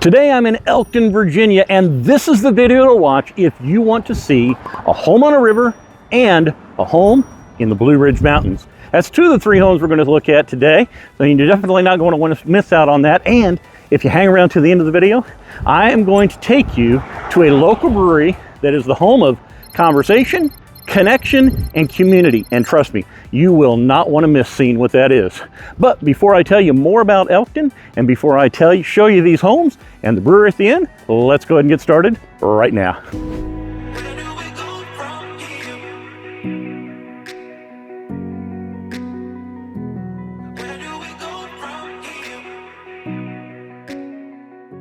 Today I'm in Elkton, Virginia, and this is the video to watch if you want to see a home on a river and a home in the Blue Ridge Mountains. That's two of the three homes we're going to look at today, so you're definitely not going to want to miss out on that. And if you hang around to the end of the video, I am going to take you to a local brewery that is the home of conversation, connection, and community. And trust me, you will not want to miss seeing what that is. But before I tell you more about Elkton, and before I show you these homes and the brewery at the end, let's go ahead and get started right now.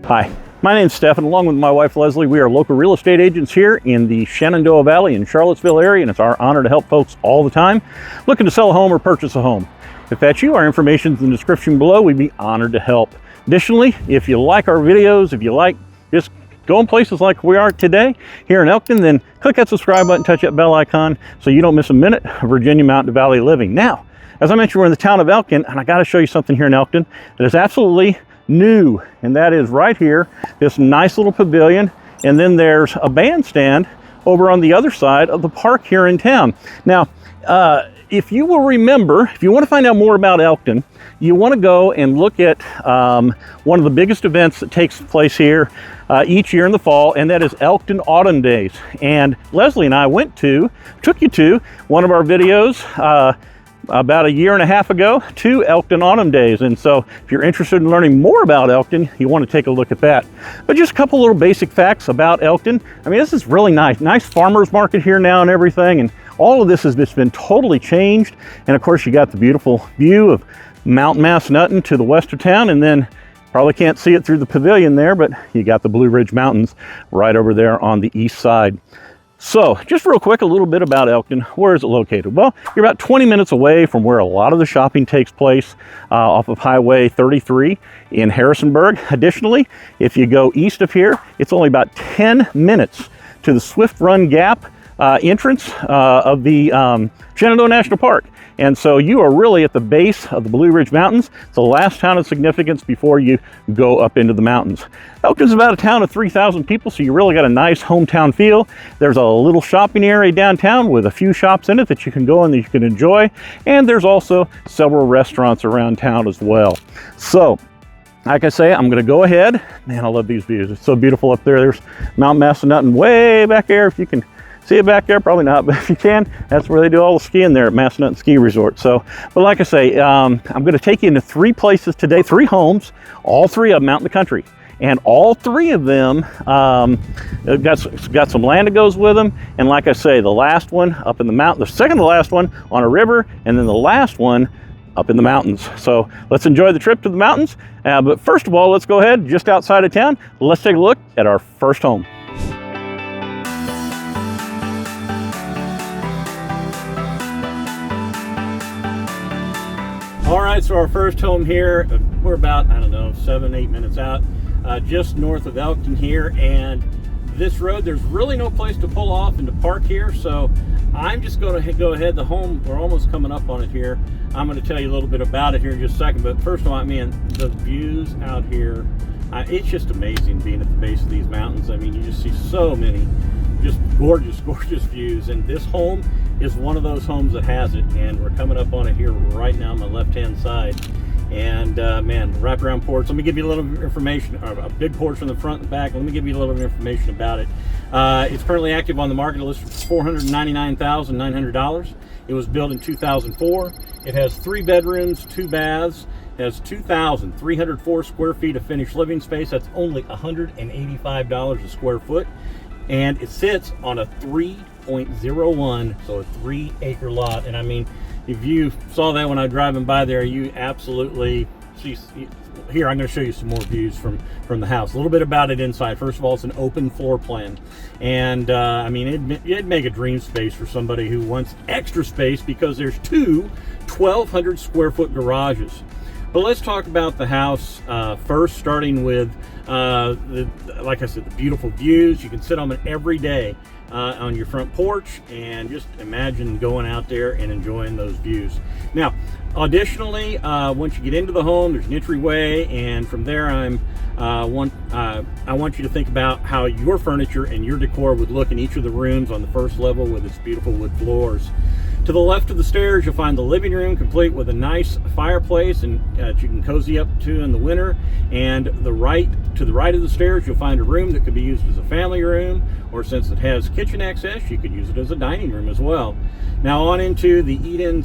Hi, my name's Stephen. Along with my wife Leslie, we are local real estate agents here in the Shenandoah Valley in Charlottesville area, and it's our honor to help folks all the time looking to sell a home or purchase a home. If that's you, our information is in the description below. We'd be honored to help. Additionally, if you like our videos, if you like just going places like we are today here in Elkton, then click that subscribe button, touch that bell icon so you don't miss a minute of Virginia Mountain Valley living. Now, as I mentioned, we're in the town of Elkton, and I got to show you something here in Elkton that is absolutely new, and that is right here, this nice little pavilion, and then there's a bandstand over on the other side of the park here in town. Now, if you will remember, if you want to find out more about Elkton, you want to go and look at one of the biggest events that takes place here each year in the fall, and that is Elkton Autumn Days. And Leslie and I took you to one of our videos about a year and a half ago to Elkton Autumn Days. And so if you're interested in learning more about Elkton, you want to take a look at that. But just a couple little basic facts about Elkton. I mean, this is really nice farmers market here now and everything. And all of this has just been totally changed. And of course, you got the beautiful view of Mount Massanutten to the west of town. And then probably can't see it through the pavilion there, but you got the Blue Ridge Mountains right over there on the east side. So just real quick, a little bit about Elkton. Where is it located? Well, you're about 20 minutes away from where a lot of the shopping takes place off of Highway 33 in Harrisonburg. Additionally, if you go east of here, it's only about 10 minutes to the Swift Run Gap entrance of the Shenandoah National Park. And so you are really at the base of the Blue Ridge Mountains. It's the last town of significance before you go up into the mountains. Elkton's about a town of 3,000 people, so you really got a nice hometown feel. There's a little shopping area downtown with a few shops in it that you can go and that you can enjoy. And there's also several restaurants around town as well. So, like I say, I'm gonna go ahead. Man, I love these views. It's so beautiful up there. There's Mount Massanutten way back there. If you can see it back there, probably not, but if you can, that's where they do all the skiing there at Massanutten Ski Resort. So, but like I say, I'm going to take you into three places today, three homes, all three of them out in the country. And all three of them got some land that goes with them. And like I say, the last one up in the mountain, the second to last one on a river, and then the last one up in the mountains. So let's enjoy the trip to the mountains. But first of all, let's go ahead just outside of town. Let's take a look at our first home. All right, so our first home here, we're about, 7-8 minutes out, just north of Elkton here. And this road, there's really no place to pull off and to park here. So I'm just going to go ahead. The home, we're almost coming up on it here. I'm going to tell you a little bit about it here in just a second. But first of all, the views out here, it's just amazing being at the base of these mountains. I mean, you just see so many just gorgeous views, and this home is one of those homes that has it. And we're coming up on it here right now on my left-hand side. And man, wraparound porch. Let me give you a little information, a big porch from the front and back. Let me give you a little information about it. It's currently active on the market, listed for $499,900. It was built in 2004. It has 3 bedrooms, 2 baths. It has 2,304 square feet of finished living space. That's only $185 a square foot. And it sits on a 3.01, so a 3-acre lot. And I mean, if you saw that when I was driving by there, you absolutely see. Here, I'm going to show you some more views from the house. A little bit about it inside. First of all, it's an open floor plan. And I mean, it'd make a dream space for somebody who wants extra space, because there's 2 1,200 square foot garages. But let's talk about the house first, starting with, like I said, the beautiful views. You can sit on it every day on your front porch, and just imagine going out there and enjoying those views. Now, Additionally, once you get into the home, there's an entryway, and from there I want you to think about how your furniture and your decor would look in each of the rooms on the first level with its beautiful wood floors. To the left of the stairs, you'll find the living room, complete with a nice fireplace and that you can cozy up to in the winter. And to the right of the stairs, you'll find a room that could be used as a family room, or since it has kitchen access, you could use it as a dining room as well. Now on into the eat-in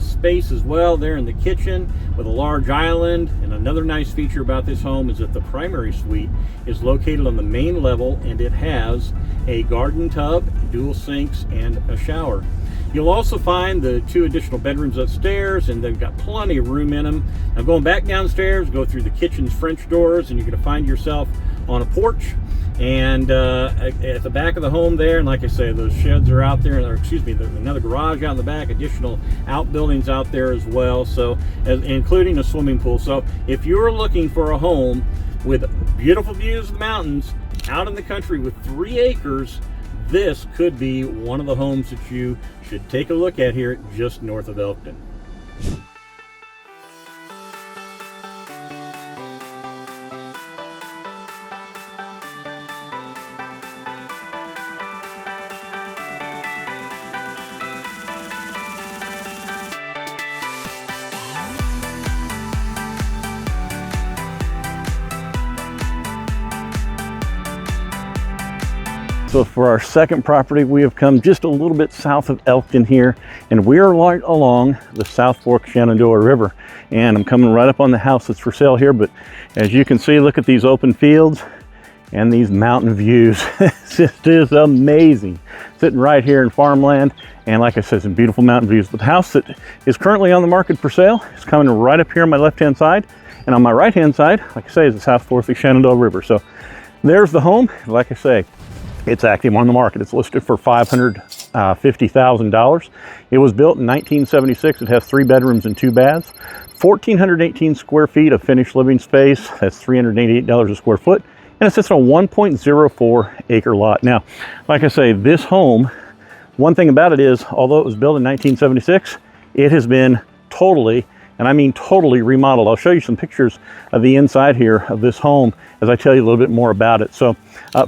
space as well, there in the kitchen with a large island. And another nice feature about this home is that the primary suite is located on the main level, and it has a garden tub, dual sinks, and a shower. You'll also find the 2 additional bedrooms upstairs, and they've got plenty of room in them. Now going back downstairs, go through the kitchen's French doors, and you're going to find yourself on a porch. And at the back of the home there, and like I say, those sheds are out there, or excuse me, there's another garage out in the back, additional outbuildings out there as well, so including a swimming pool. So if you're looking for a home with beautiful views of the mountains out in the country with 3 acres, this could be one of the homes that you should take a look at here just north of Elkton. So for our second property, we have come just a little bit south of Elkton here, and we are right along the South Fork Shenandoah River. And I'm coming right up on the house that's for sale here, but as you can see, look at these open fields and these mountain views. It just is amazing. Sitting right here in farmland, and like I said, some beautiful mountain views. But the house that is currently on the market for sale is coming right up here on my left-hand side, and on my right-hand side, like I say, is the South Fork Shenandoah River. So there's the home. Like I say, it's active on the market. It's listed for $550,000. It was built in 1976. It has 3 bedrooms and 2 baths, 1,418 square feet of finished living space. That's $388 a square foot. And it sits on a 1.04 acre lot. Now, like I say, this home, one thing about it is, although it was built in 1976, it has been totally, and I mean totally, remodeled. I'll show you some pictures of the inside here of this home as I tell you a little bit more about it. So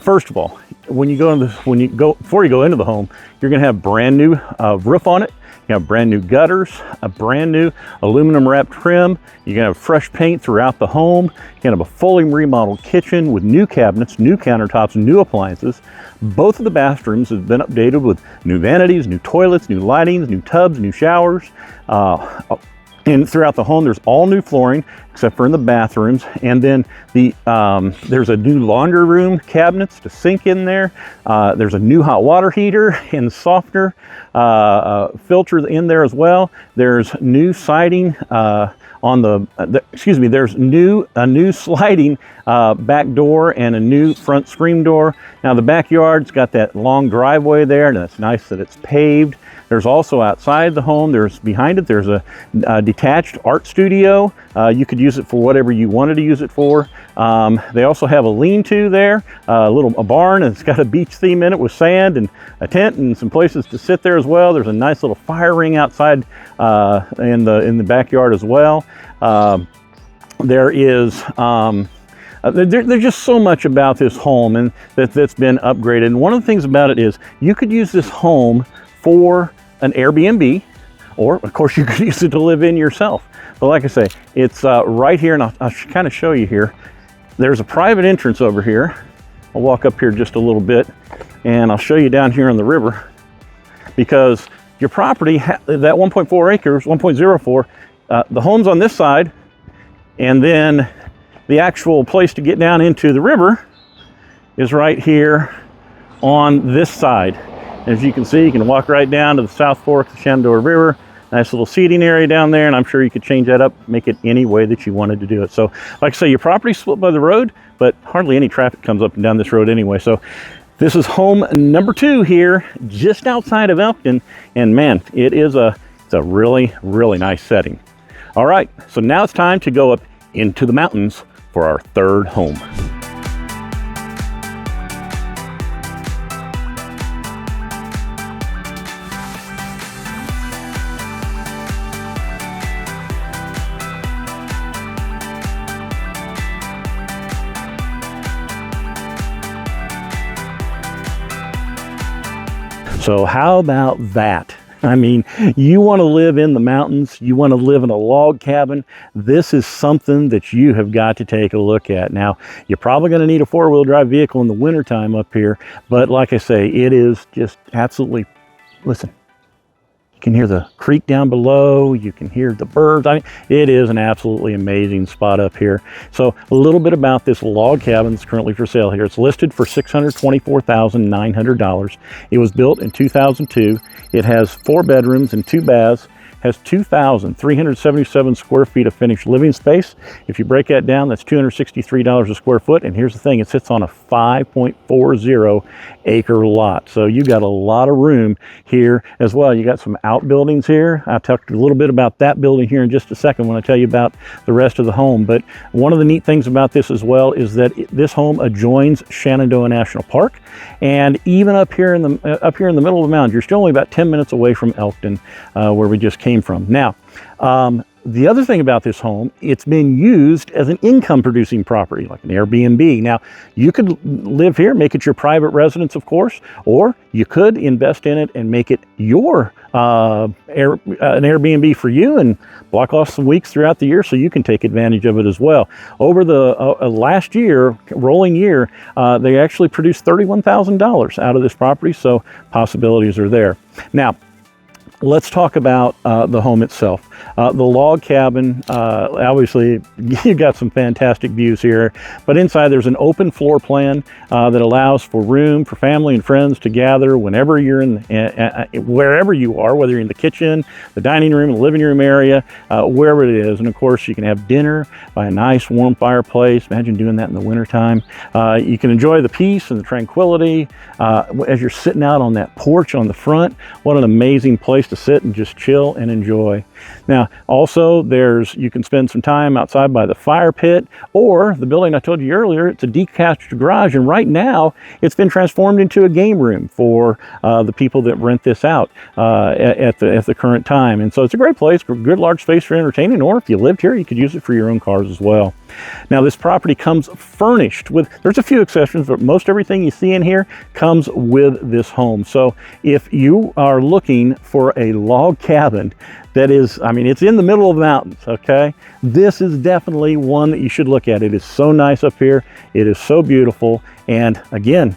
first of all, before you go into the home, you're going to have brand new roof on it. You have brand new gutters, a brand new aluminum wrapped trim. You're going to have fresh paint throughout the home. You're going to have a fully remodeled kitchen with new cabinets, new countertops, new appliances. Both of the bathrooms have been updated with new vanities, new toilets, new lightings, new tubs, new showers. And throughout the home, there's all new flooring except for in the bathrooms. And then there's a new laundry room cabinets to sink in there. There's a new hot water heater and softener filter in there as well. There's new siding there's a new sliding back door and a new front screen door. Now the backyard's got that long driveway there, and it's nice that it's paved. There's also outside the home, behind it, there's a detached art studio. You could use it for whatever you wanted to use it for. They also have a lean-to there, a barn, and it's got a beach theme in it with sand and a tent and some places to sit there as well. There's a nice little fire ring outside in the backyard as well. There's just so much about this home and that's been upgraded. And one of the things about it is you could use this home for an Airbnb, or of course you could use it to live in yourself. But like I say, it's right here, and I'll kind of show you here. There's a private entrance over here. I'll walk up here just a little bit, and I'll show you down here on the river, because your property, that 1.4 acres, 1.04, the home's on this side, and then the actual place to get down into the river is right here on this side. As you can see, you can walk right down to the South Fork Shenandoah River. Nice little seating area down there, and I'm sure you could change that up, make it any way that you wanted to do it. So, like I say, your property's split by the road, but hardly any traffic comes up and down this road anyway. So, this is home number 2 here, just outside of Elkton, and man, it's a really, really nice setting. All right, so now it's time to go up into the mountains for our third home. So how about that? I mean, you want to live in the mountains, you want to live in a log cabin, this is something that you have got to take a look at. Now, you're probably going to need a four-wheel drive vehicle in the wintertime up here, but like I say, it is just absolutely, listen, you can hear the creek down below, you can hear the birds. I mean, it is an absolutely amazing spot up here. So a little bit about this log cabin that's currently for sale here. It's listed for $624,900. It was built in 2002. It has 4 bedrooms and 2 baths. Has 2,377 square feet of finished living space. If you break that down, that's $263 a square foot. And here's the thing, it sits on a 5.40 acre lot. So you got a lot of room here as well. You got some outbuildings here. I'll talk a little bit about that building here in just a second when I tell you about the rest of the home. But one of the neat things about this as well is that this home adjoins Shenandoah National Park. And even up here in the middle of the mountains, you're still only about 10 minutes away from Elkton, where we just came from. Now, the other thing about this home, it's been used as an income producing property, like an Airbnb. Now, you could live here, make it your private residence, of course, or you could invest in it and make it your an Airbnb for you and block off some weeks throughout the year so you can take advantage of it as well. Over the last year, rolling year, they actually produced $31,000 out of this property, so possibilities are there. Now, let's talk about the home itself. The log cabin, obviously you got some fantastic views here, but inside there's an open floor plan that allows for room for family and friends to gather whenever you're in, wherever you are, whether you're in the kitchen, the dining room, the living room area, wherever it is. And of course you can have dinner by a nice warm fireplace. Imagine doing that in the wintertime. You can enjoy the peace and the tranquility as you're sitting out on that porch on the front. What an amazing place to sit and just chill and enjoy. Now, also you can spend some time outside by the fire pit, or the building I told you earlier, it's a detached garage, and right now it's been transformed into a game room for the people that rent this out at the current time. And so it's a great place, good large space for entertaining, or if you lived here, you could use it for your own cars as well. Now, this property comes furnished with, there's a few exceptions, but most everything you see in here comes with this home. So if you are looking for a log cabin that is, I mean, it's in the middle of the mountains, okay? This is definitely one that you should look at. It is so nice up here. It is so beautiful. And again,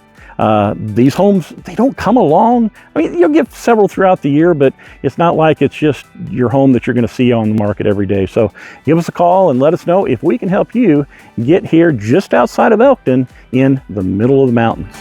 these homes, they don't come along. I mean, you'll get several throughout the year, but it's not like it's just your home that you're going to see on the market every day. So give us a call and let us know if we can help you get here just outside of Elkton in the middle of the mountains.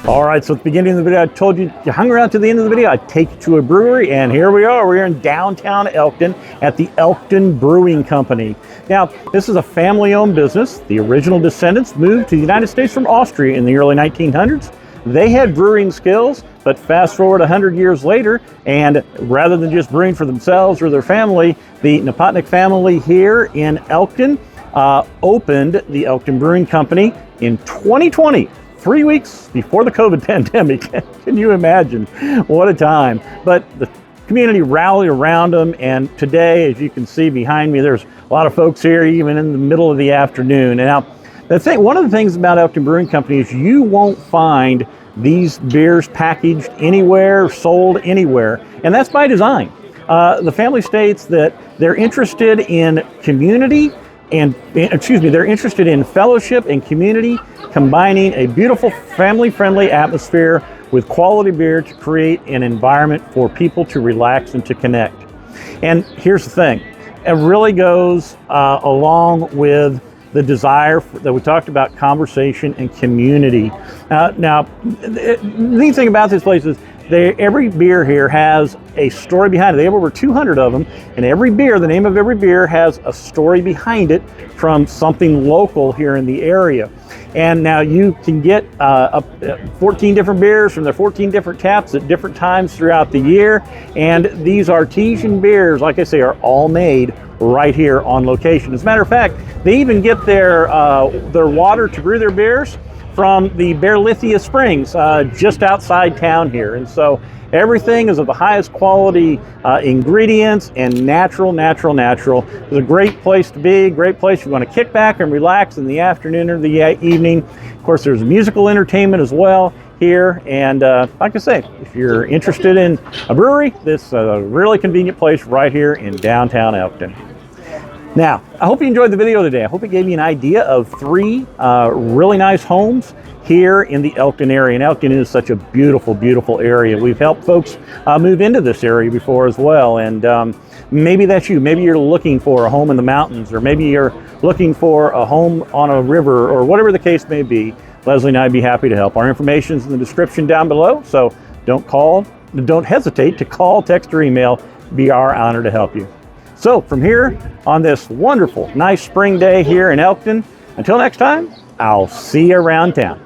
All right, so at the beginning of the video, I told you, you hung around to the end of the video, I'd take you to a brewery, and here we are. We're in downtown Elkton at the Elkton Brewing Company. Now, this is a family-owned business. The original descendants moved to the United States from Austria in the early 1900s. They had brewing skills, but fast forward 100 years later, and rather than just brewing for themselves or their family, the Napotnick family here in Elkton opened the Elkton Brewing Company in 2020. 3 weeks before the COVID pandemic. Can you imagine? What a time. But the community rallied around them, and today, as you can see behind me, there's a lot of folks here even in the middle of the afternoon. And now, one of the things about Elkton Brewing Company is you won't find these beers packaged anywhere, sold anywhere, and that's by design. The family states that they're interested in community and, they're interested in fellowship and community, combining a beautiful family-friendly atmosphere with quality beer to create an environment for people to relax and to connect. And here's the thing, it really goes along with the desire that we talked about, conversation and community. Now, the neat thing about this place is every beer here has a story behind it. They have over 200 of them, and every beer, the name of every beer has a story behind it from something local here in the area. And now you can get 14 different beers from their 14 different taps at different times throughout the year. And these artesian beers, like I say, are all made right here on location. As a matter of fact, they even get their water to brew their beers from the Berlithia Springs just outside town here. And so everything is of the highest quality ingredients and natural. It's a great place to be, great place if you want to kick back and relax in the afternoon or the evening. Of course, there's musical entertainment as well here. And like I say, if you're interested in a brewery, this is a really convenient place right here in downtown Elkton. Now, I hope you enjoyed the video today. I hope it gave you an idea of 3 really nice homes here in the Elkton area. And Elkton is such a beautiful, beautiful area. We've helped folks move into this area before as well. And maybe that's you. Maybe you're looking for a home in the mountains, or maybe you're looking for a home on a river, or whatever the case may be. Leslie and I'd be happy to help. Our information is in the description down below, so don't hesitate to call, text, or email. It'd be our honor to help you. So from here on this wonderful, nice spring day here in Elkton, until next time, I'll see you around town.